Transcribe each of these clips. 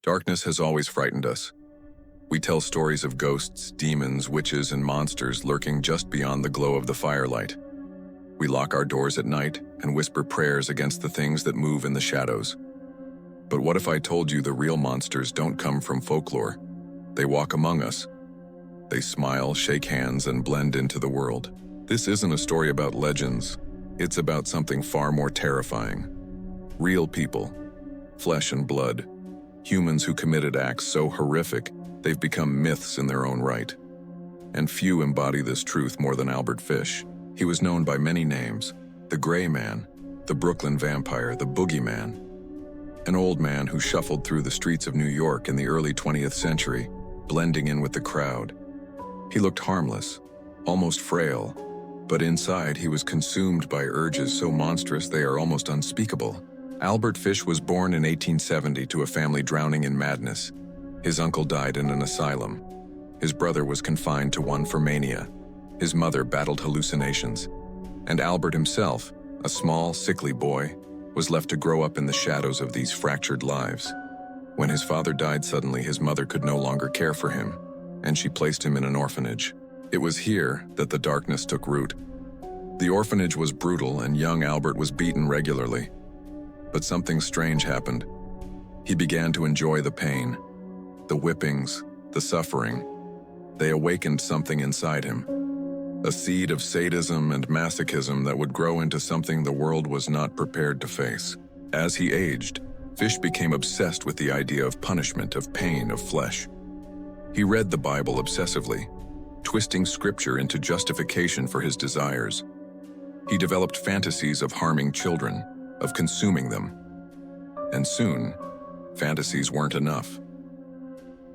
Darkness has always frightened us. We tell stories of ghosts, demons, witches, and monsters lurking just beyond the glow of the firelight. We lock our doors at night and whisper prayers against the things that move in the shadows. But what if I told you the real monsters don't come from folklore? They walk among us. They smile, shake hands, and blend into the world. This isn't a story about legends. It's about something far more terrifying. Real people, flesh and blood. Humans who committed acts so horrific, they've become myths in their own right. And few embody this truth more than Albert Fish. He was known by many names: the Gray Man, the Brooklyn Vampire, the Boogeyman. An old man who shuffled through the streets of New York in the early 20th century, blending in with the crowd. He looked harmless, almost frail, but inside he was consumed by urges so monstrous they are almost unspeakable. Albert Fish was born in 1870 to a family drowning in madness. His uncle died in an asylum. His brother was confined to one for mania. His mother battled hallucinations. And Albert himself, a small, sickly boy, was left to grow up in the shadows of these fractured lives. When his father died suddenly, his mother could no longer care for him, and she placed him in an orphanage. It was here that the darkness took root. The orphanage was brutal, and young Albert was beaten regularly. But something strange happened. He began to enjoy the pain, the whippings, the suffering. They awakened something inside him. A seed of sadism and masochism that would grow into something the world was not prepared to face. As he aged, Fish became obsessed with the idea of punishment, of pain, of flesh. He read the Bible obsessively, twisting scripture into justification for his desires. He developed fantasies of harming children, of consuming them. And soon, fantasies weren't enough.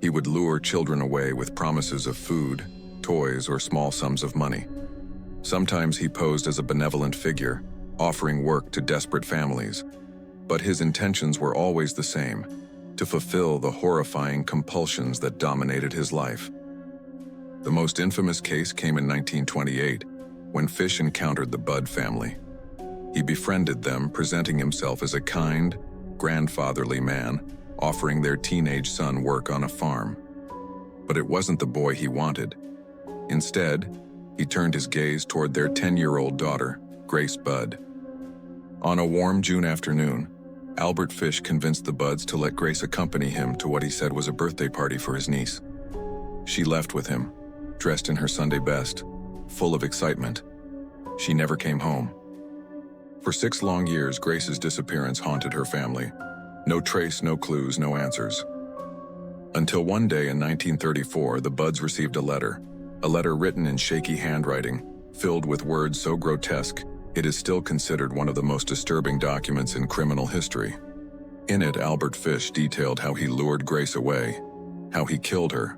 He would lure children away with promises of food, toys, or small sums of money. Sometimes he posed as a benevolent figure, offering work to desperate families. But his intentions were always the same: to fulfill the horrifying compulsions that dominated his life. The most infamous case came in 1928, when Fish encountered the Budd family. He befriended them, presenting himself as a kind, grandfatherly man, offering their teenage son work on a farm. But it wasn't the boy he wanted. Instead, he turned his gaze toward their 10-year-old daughter, Grace Budd. On a warm June afternoon, Albert Fish convinced the Budds to let Grace accompany him to what he said was a birthday party for his niece. She left with him, dressed in her Sunday best, full of excitement. She never came home. For 6 long years, Grace's disappearance haunted her family. No trace, no clues, no answers. Until one day in 1934, the Budds received a letter written in shaky handwriting, filled with words so grotesque, it is still considered one of the most disturbing documents in criminal history. In it, Albert Fish detailed how he lured Grace away, how he killed her,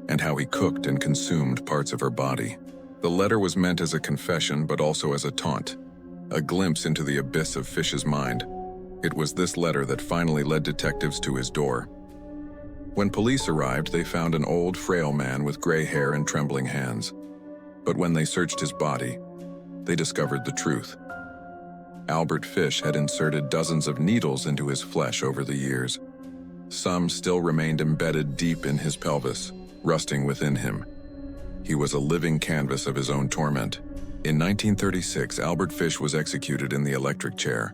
and how he cooked and consumed parts of her body. The letter was meant as a confession, but also as a taunt, a glimpse into the abyss of Fish's mind. It was this letter that finally led detectives to his door. When police arrived, they found an old, frail man with gray hair and trembling hands. But when they searched his body, they discovered the truth. Albert Fish had inserted dozens of needles into his flesh over the years. Some still remained embedded deep in his pelvis, rusting within him. He was a living canvas of his own torment. In 1936, Albert Fish was executed in the electric chair.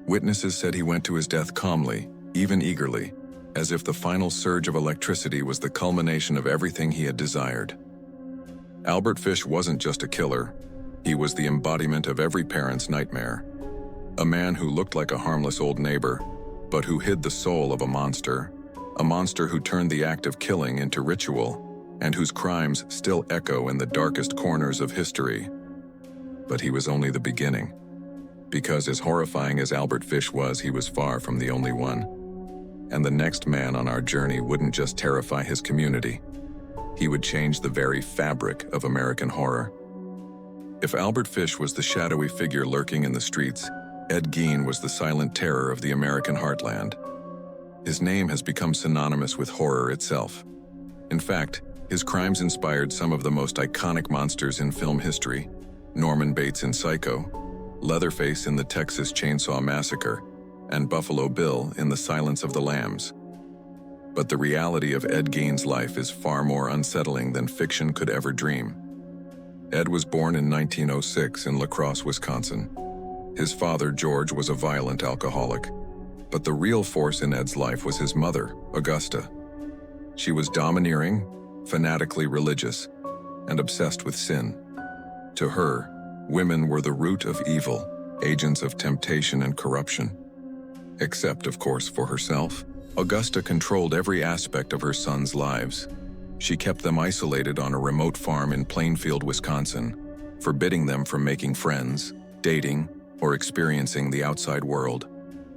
Witnesses said he went to his death calmly, even eagerly, as if the final surge of electricity was the culmination of everything he had desired. Albert Fish wasn't just a killer. He was the embodiment of every parent's nightmare. A man who looked like a harmless old neighbor, but who hid the soul of a monster who turned the act of killing into ritual, and whose crimes still echo in the darkest corners of history. But he was only the beginning. Because as horrifying as Albert Fish was, he was far from the only one. And the next man on our journey wouldn't just terrify his community. He would change the very fabric of American horror. If Albert Fish was the shadowy figure lurking in the streets, Ed Gein was the silent terror of the American heartland. His name has become synonymous with horror itself. In fact, his crimes inspired some of the most iconic monsters in film history: Norman Bates in Psycho, Leatherface in the Texas Chainsaw Massacre, and Buffalo Bill in The Silence of the Lambs. But the reality of Ed Gein's life is far more unsettling than fiction could ever dream. Ed was born in 1906 in La Crosse, Wisconsin. His father, George, was a violent alcoholic. But the real force in Ed's life was his mother, Augusta. She was domineering, fanatically religious, and obsessed with sin. To her, women were the root of evil, agents of temptation and corruption. Except, of course, for herself. Augusta controlled every aspect of her sons' lives. She kept them isolated on a remote farm in Plainfield, Wisconsin, forbidding them from making friends, dating, or experiencing the outside world.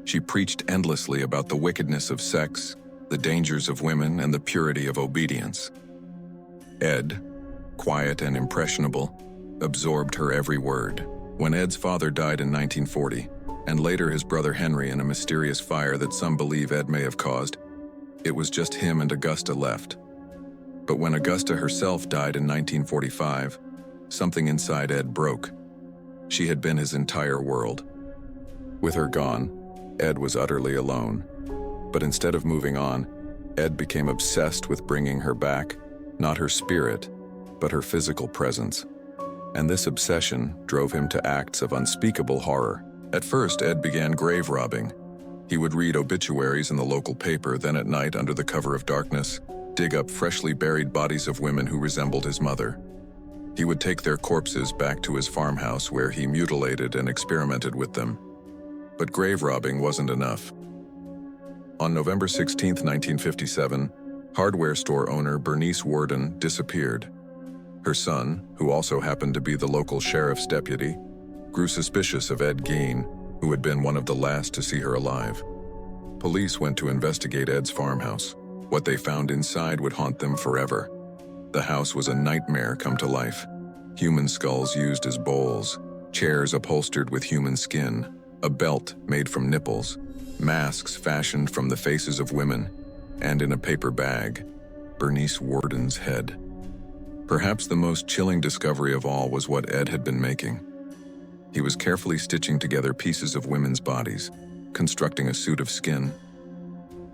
She preached endlessly about the wickedness of sex, the dangers of women, and the purity of obedience. Ed, quiet and impressionable, absorbed her every word. When Ed's father died in 1940, and later his brother Henry in a mysterious fire that some believe Ed may have caused, it was just him and Augusta left. But when Augusta herself died in 1945, something inside Ed broke. She had been his entire world. With her gone, Ed was utterly alone. But instead of moving on, Ed became obsessed with bringing her back, not her spirit, but her physical presence. And this obsession drove him to acts of unspeakable horror. At first, Ed began grave robbing. He would read obituaries in the local paper, then at night, under the cover of darkness, dig up freshly buried bodies of women who resembled his mother. He would take their corpses back to his farmhouse where he mutilated and experimented with them. But grave robbing wasn't enough. On November 16, 1957, hardware store owner Bernice Worden disappeared. Her son, who also happened to be the local sheriff's deputy, grew suspicious of Ed Gein, who had been one of the last to see her alive. Police went to investigate Ed's farmhouse. What they found inside would haunt them forever. The house was a nightmare come to life. Human skulls used as bowls, chairs upholstered with human skin, a belt made from nipples, masks fashioned from the faces of women, and in a paper bag, Bernice Worden's head. Perhaps the most chilling discovery of all was what Ed had been making. He was carefully stitching together pieces of women's bodies, constructing a suit of skin.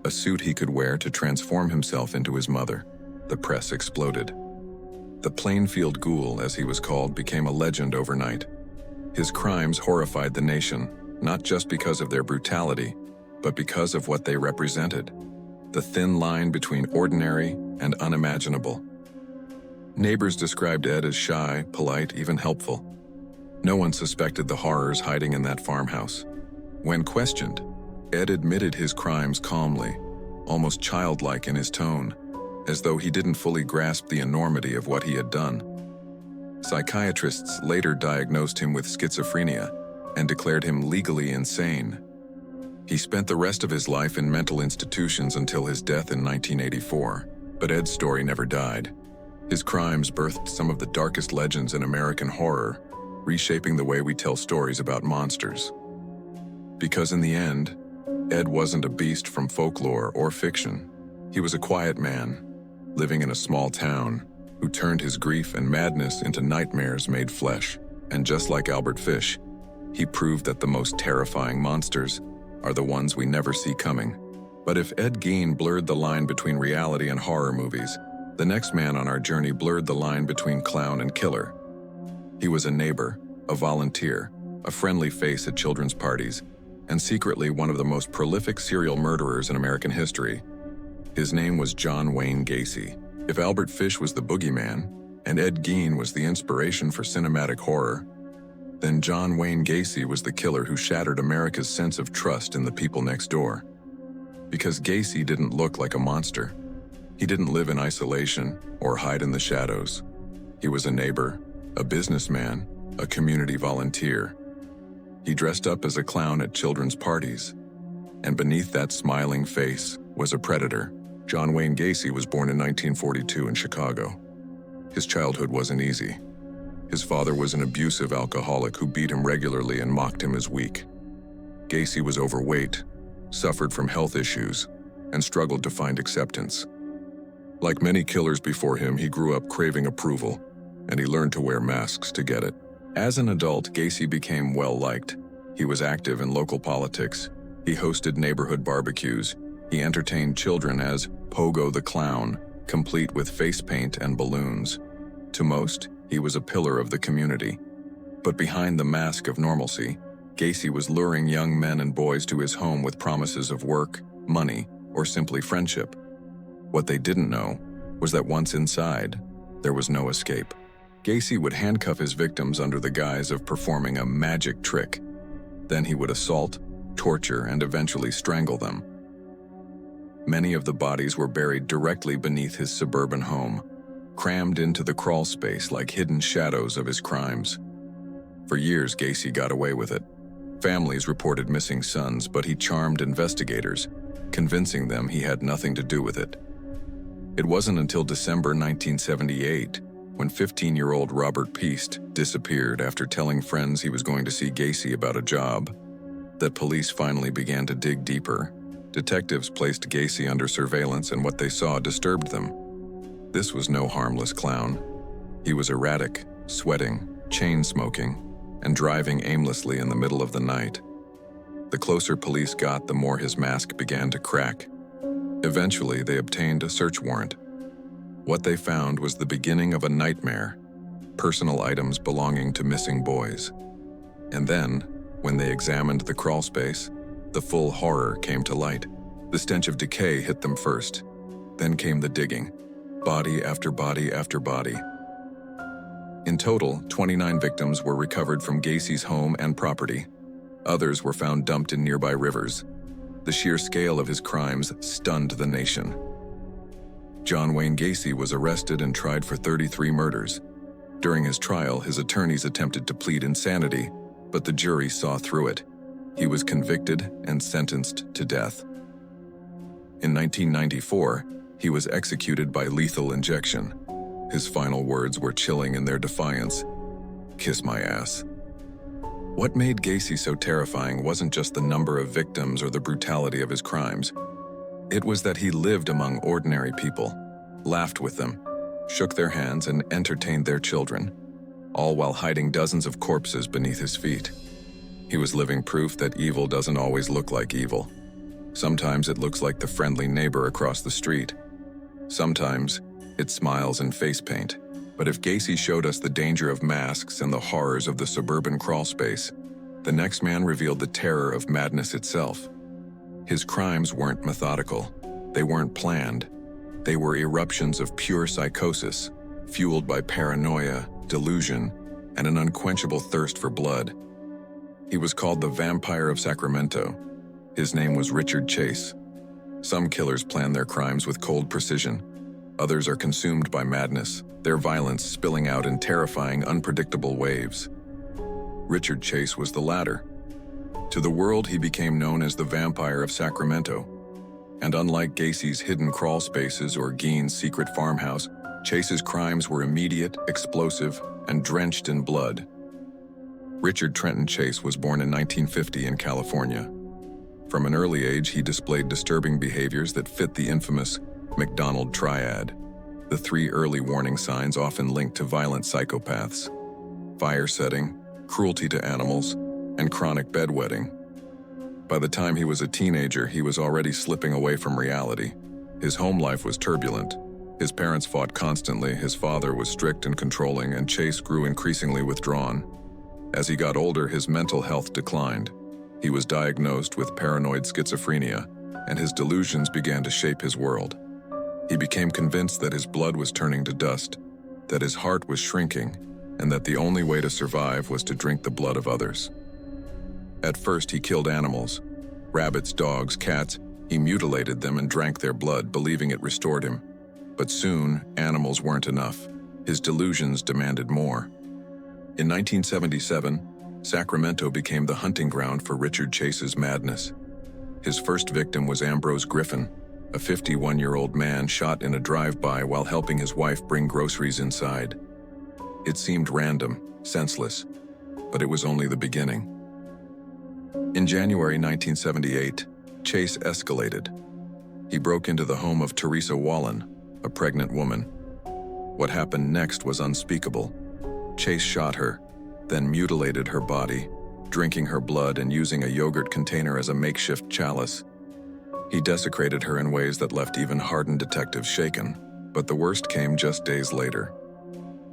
A suit he could wear to transform himself into his mother. The press exploded. The Plainfield Ghoul, as he was called, became a legend overnight. His crimes horrified the nation, not just because of their brutality, but because of what they represented. The thin line between ordinary and unimaginable. Neighbors described Ed as shy, polite, even helpful. No one suspected the horrors hiding in that farmhouse. When questioned, Ed admitted his crimes calmly, almost childlike in his tone, as though he didn't fully grasp the enormity of what he had done. Psychiatrists later diagnosed him with schizophrenia and declared him legally insane. He spent the rest of his life in mental institutions until his death in 1984, but Ed's story never died. His crimes birthed some of the darkest legends in American horror, reshaping the way we tell stories about monsters. Because in the end, Ed wasn't a beast from folklore or fiction. He was a quiet man, living in a small town, who turned his grief and madness into nightmares made flesh. And just like Albert Fish, he proved that the most terrifying monsters are the ones we never see coming. But if Ed Gein blurred the line between reality and horror movies, the next man on our journey blurred the line between clown and killer. He was a neighbor, a volunteer, a friendly face at children's parties, and secretly one of the most prolific serial murderers in American history. His name was John Wayne Gacy. If Albert Fish was the boogeyman, and Ed Gein was the inspiration for cinematic horror, then John Wayne Gacy was the killer who shattered America's sense of trust in the people next door. Because Gacy didn't look like a monster. He didn't live in isolation or hide in the shadows. He was a neighbor, a businessman, a community volunteer. He dressed up as a clown at children's parties. And beneath that smiling face was a predator. John Wayne Gacy was born in 1942 in Chicago. His childhood wasn't easy. His father was an abusive alcoholic who beat him regularly and mocked him as weak. Gacy was overweight, suffered from health issues, and struggled to find acceptance. Like many killers before him, he grew up craving approval, and he learned to wear masks to get it. As an adult, Gacy became well-liked. He was active in local politics. He hosted neighborhood barbecues, He entertained children as Pogo the Clown, complete with face paint and balloons. To most, he was a pillar of the community. But behind the mask of normalcy, Gacy was luring young men and boys to his home with promises of work, money, or simply friendship. What they didn't know was that once inside, there was no escape. Gacy would handcuff his victims under the guise of performing a magic trick. Then he would assault, torture, and eventually strangle them. Many of the bodies were buried directly beneath his suburban home, crammed into the crawl space like hidden shadows of his crimes. For years, Gacy got away with it. Families reported missing sons, but he charmed investigators, convincing them he had nothing to do with it. It wasn't until December 1978, when 15-year-old Robert Peast disappeared after telling friends he was going to see Gacy about a job, that police finally began to dig deeper. Detectives placed Gacy under surveillance, and what they saw disturbed them. This was no harmless clown. He was erratic, sweating, chain-smoking, and driving aimlessly in the middle of the night. The closer police got, the more his mask began to crack. Eventually, they obtained a search warrant. What they found was the beginning of a nightmare: personal items belonging to missing boys. And then, when they examined the crawl space, the full horror came to light. The stench of decay hit them first. Then came the digging, body after body after body. In total, 29 victims were recovered from Gacy's home and property. Others were found dumped in nearby rivers. The sheer scale of his crimes stunned the nation. John Wayne Gacy was arrested and tried for 33 murders. During his trial, his attorneys attempted to plead insanity, but the jury saw through it. He was convicted and sentenced to death. In 1994, he was executed by lethal injection. His final words were chilling in their defiance: "Kiss my ass." What made Gacy so terrifying wasn't just the number of victims or the brutality of his crimes. It was that he lived among ordinary people, laughed with them, shook their hands, and entertained their children, all while hiding dozens of corpses beneath his feet. He was living proof that evil doesn't always look like evil. Sometimes it looks like the friendly neighbor across the street. Sometimes it smiles in face paint. But if Gacy showed us the danger of masks and the horrors of the suburban crawl space, the next man revealed the terror of madness itself. His crimes weren't methodical. They weren't planned. They were eruptions of pure psychosis, fueled by paranoia, delusion, and an unquenchable thirst for blood. He was called the Vampire of Sacramento. His name was Richard Chase. Some killers plan their crimes with cold precision. Others are consumed by madness, their violence spilling out in terrifying, unpredictable waves. Richard Chase was the latter. To the world, he became known as the Vampire of Sacramento. And unlike Gacy's hidden crawl spaces or Gein's secret farmhouse, Chase's crimes were immediate, explosive, and drenched in blood. Richard Trenton Chase was born in 1950 in California. From an early age, he displayed disturbing behaviors that fit the infamous McDonald triad, the three early warning signs often linked to violent psychopaths: fire setting, cruelty to animals, and chronic bedwetting. By the time he was a teenager, he was already slipping away from reality. His home life was turbulent. His parents fought constantly, his father was strict and controlling, and Chase grew increasingly withdrawn. As he got older, his mental health declined. He was diagnosed with paranoid schizophrenia, and his delusions began to shape his world. He became convinced that his blood was turning to dust, that his heart was shrinking, and that the only way to survive was to drink the blood of others. At first, he killed animals: rabbits, dogs, cats. He mutilated them and drank their blood, believing it restored him. But soon, animals weren't enough. His delusions demanded more. In 1977, Sacramento became the hunting ground for Richard Chase's madness. His first victim was Ambrose Griffin, a 51-year-old man shot in a drive-by while helping his wife bring groceries inside. It seemed random, senseless, but it was only the beginning. In January 1978, Chase escalated. He broke into the home of Teresa Wallen, a pregnant woman. What happened next was unspeakable. Chase shot her, then mutilated her body, drinking her blood and using a yogurt container as a makeshift chalice. He desecrated her in ways that left even hardened detectives shaken, but the worst came just days later.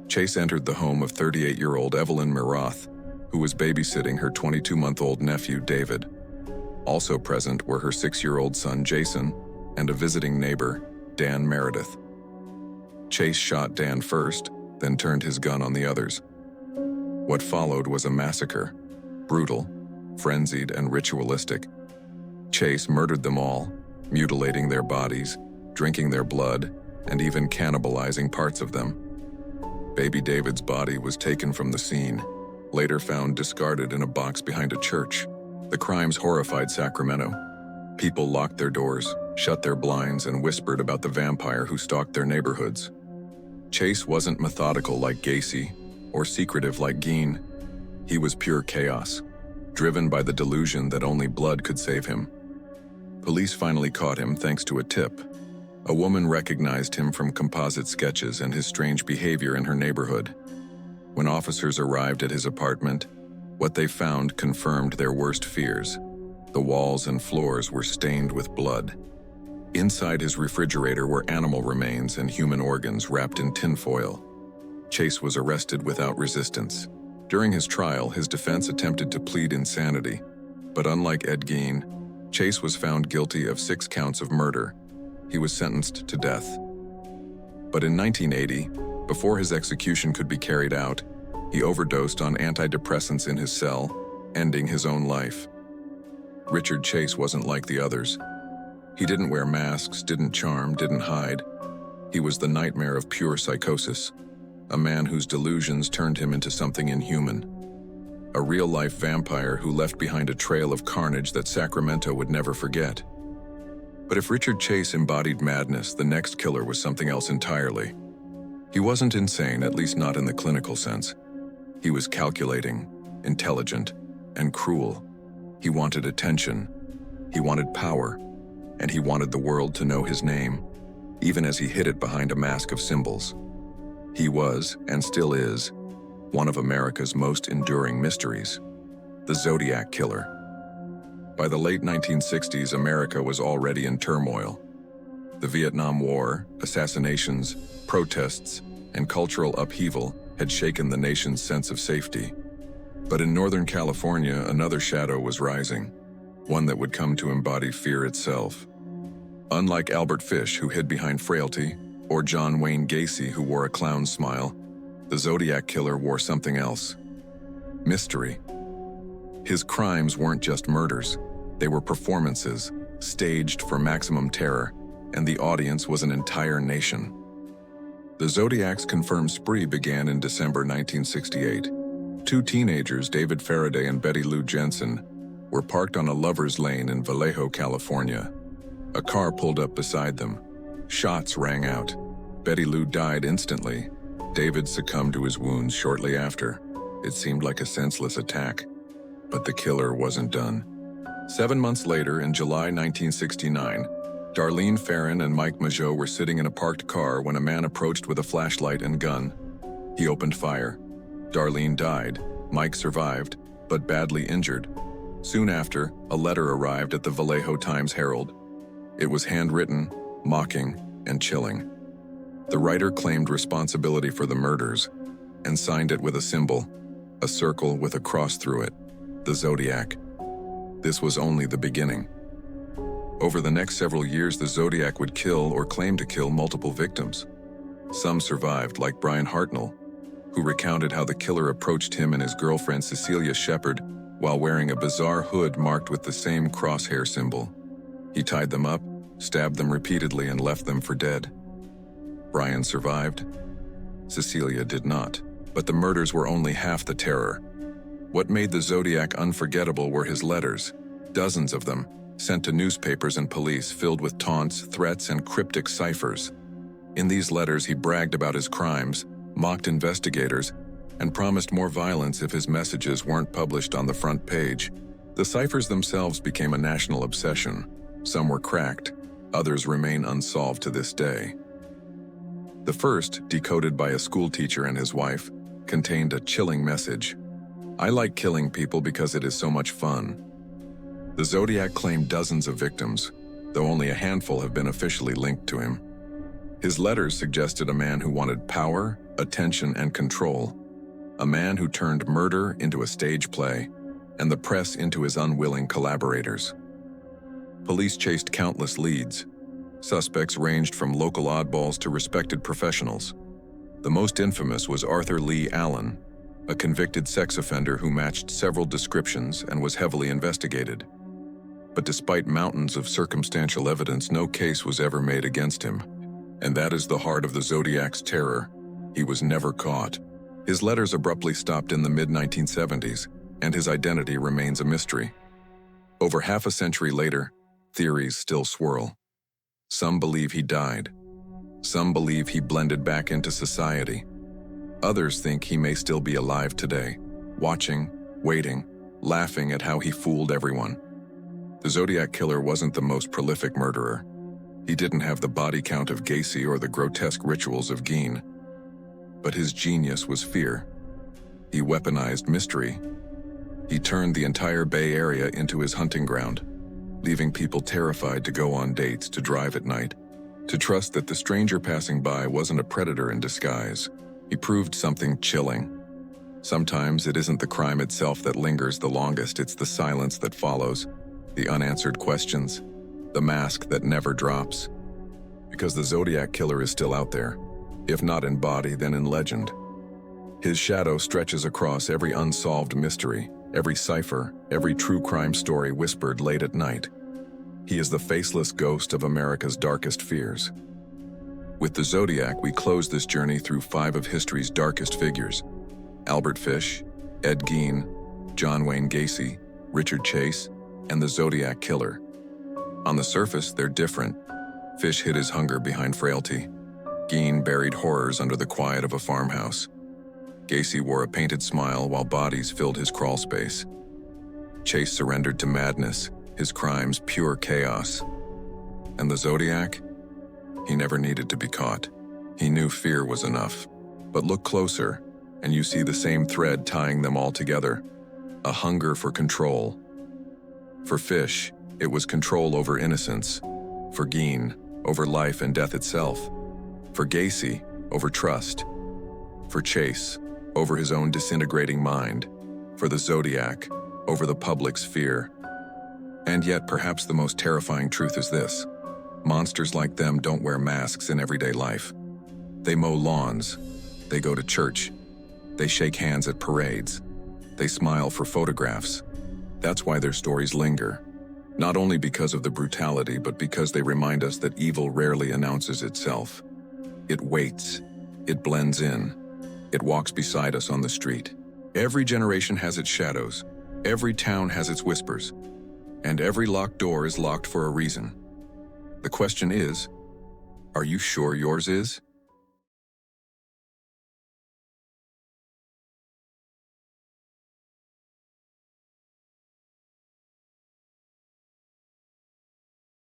Chase entered the home of 38-year-old Evelyn Mirath, who was babysitting her 22-month-old nephew, David. Also present were her 6-year-old son, Jason, and a visiting neighbor, Dan Meredith. Chase shot Dan first, then turned his gun on the others. What followed was a massacre, brutal, frenzied, and ritualistic. Chase murdered them all, mutilating their bodies, drinking their blood, and even cannibalizing parts of them. Baby David's body was taken from the scene, later found discarded in a box behind a church. The crimes horrified Sacramento. People locked their doors, shut their blinds, and whispered about the vampire who stalked their neighborhoods. Chase wasn't methodical like Gacy, or secretive like Gein. He was pure chaos, driven by the delusion that only blood could save him. Police finally caught him thanks to a tip. A woman recognized him from composite sketches and his strange behavior in her neighborhood. When officers arrived at his apartment, what they found confirmed their worst fears. The walls and floors were stained with blood. Inside his refrigerator were animal remains and human organs wrapped in tinfoil. Chase was arrested without resistance. During his trial, his defense attempted to plead insanity, but unlike Ed Gein, Chase was found guilty of 6 counts of murder. He was sentenced to death. But in 1980, before his execution could be carried out, he overdosed on antidepressants in his cell, ending his own life. Richard Chase wasn't like the others. He didn't wear masks, didn't charm, didn't hide. He was the nightmare of pure psychosis, a man whose delusions turned him into something inhuman. A real-life vampire who left behind a trail of carnage that Sacramento would never forget. But if Richard Chase embodied madness, the next killer was something else entirely. He wasn't insane, at least not in the clinical sense. He was calculating, intelligent, and cruel. He wanted attention, he wanted power, and he wanted the world to know his name, even as he hid it behind a mask of symbols. He was, and still is, one of America's most enduring mysteries, the Zodiac Killer. By the late 1960s, America was already in turmoil. The Vietnam War, assassinations, protests, and cultural upheaval had shaken the nation's sense of safety. But in Northern California, another shadow was rising, one that would come to embody fear itself. Unlike Albert Fish, who hid behind frailty, or John Wayne Gacy, who wore a clown's smile, the Zodiac Killer wore something else: mystery. His crimes weren't just murders, they were performances, staged for maximum terror, and the audience was an entire nation. The Zodiac's confirmed spree began in December 1968. 2 teenagers, David Faraday and Betty Lou Jensen, were parked on a lover's lane in Vallejo, California. A car pulled up beside them. Shots rang out. Betty Lou died instantly. David succumbed to his wounds shortly after. It seemed like a senseless attack. But the killer wasn't done. 7 months later, in July 1969, Darlene Ferrin and Mike Mageau were sitting in a parked car when a man approached with a flashlight and gun. He opened fire. Darlene died. Mike survived, but badly injured. Soon after, a letter arrived at the Vallejo Times-Herald. It was handwritten, mocking, and chilling. The writer claimed responsibility for the murders and signed it with a symbol, a circle with a cross through it, the Zodiac. This was only the beginning. Over the next several years, the Zodiac would kill or claim to kill multiple victims. Some survived, like Brian Hartnell, who recounted how the killer approached him and his girlfriend Cecilia Shepard while wearing a bizarre hood marked with the same crosshair symbol. He tied them up, stabbed them repeatedly, and left them for dead. Brian survived. Cecilia did not. But the murders were only half the terror. What made the Zodiac unforgettable were his letters, dozens of them, sent to newspapers and police, filled with taunts, threats, and cryptic ciphers. In these letters, he bragged about his crimes, mocked investigators, and promised more violence if his messages weren't published on the front page. The ciphers themselves became a national obsession. Some were cracked, others remain unsolved to this day. The first, decoded by a schoolteacher and his wife, contained a chilling message: "I like killing people because it is so much fun." The Zodiac claimed dozens of victims, though only a handful have been officially linked to him. His letters suggested a man who wanted power, attention, and control, a man who turned murder into a stage play and the press into his unwilling collaborators. Police chased countless leads. Suspects ranged from local oddballs to respected professionals. The most infamous was Arthur Lee Allen, a convicted sex offender who matched several descriptions and was heavily investigated. But despite mountains of circumstantial evidence, no case was ever made against him. And that is the heart of the Zodiac's terror. He was never caught. His letters abruptly stopped in the mid-1970s, and his identity remains a mystery. Over half a century later, theories still swirl. Some believe he died. Some believe he blended back into society. Others think he may still be alive today, watching, waiting, laughing at how he fooled everyone. The Zodiac Killer wasn't the most prolific murderer. He didn't have the body count of Gacy or the grotesque rituals of Gein. But his genius was fear. He weaponized mystery. He turned the entire Bay Area into his hunting ground, leaving people terrified to go on dates, to drive at night, to trust that the stranger passing by wasn't a predator in disguise. He proved something chilling. Sometimes it isn't the crime itself that lingers the longest, it's the silence that follows, the unanswered questions, the mask that never drops. Because the Zodiac Killer is still out there, if not in body, then in legend. His shadow stretches across every unsolved mystery, every cipher, every true crime story whispered late at night. He is the faceless ghost of America's darkest fears. With the Zodiac, we close this journey through 5 of history's darkest figures: Albert Fish, Ed Gein, John Wayne Gacy, Richard Chase, and the Zodiac Killer. On the surface, they're different. Fish hid his hunger behind frailty. Gein buried horrors under the quiet of a farmhouse. Gacy wore a painted smile while bodies filled his crawl space. Chase surrendered to madness, his crimes pure chaos. And the Zodiac? He never needed to be caught. He knew fear was enough. But look closer, and you see the same thread tying them all together: a hunger for control. For Fish, it was control over innocence. For Gein, over life and death itself. For Gacy, over trust. For Chase, over his own disintegrating mind. For the Zodiac, over the public's fear. And yet, perhaps the most terrifying truth is this: monsters like them don't wear masks in everyday life. They mow lawns. They go to church. They shake hands at parades. They smile for photographs. That's why their stories linger. Not only because of the brutality, but because they remind us that evil rarely announces itself. It waits. It blends in. It walks beside us on the street. Every generation has its shadows. Every town has its whispers. And every locked door is locked for a reason. The question is, are you sure yours is?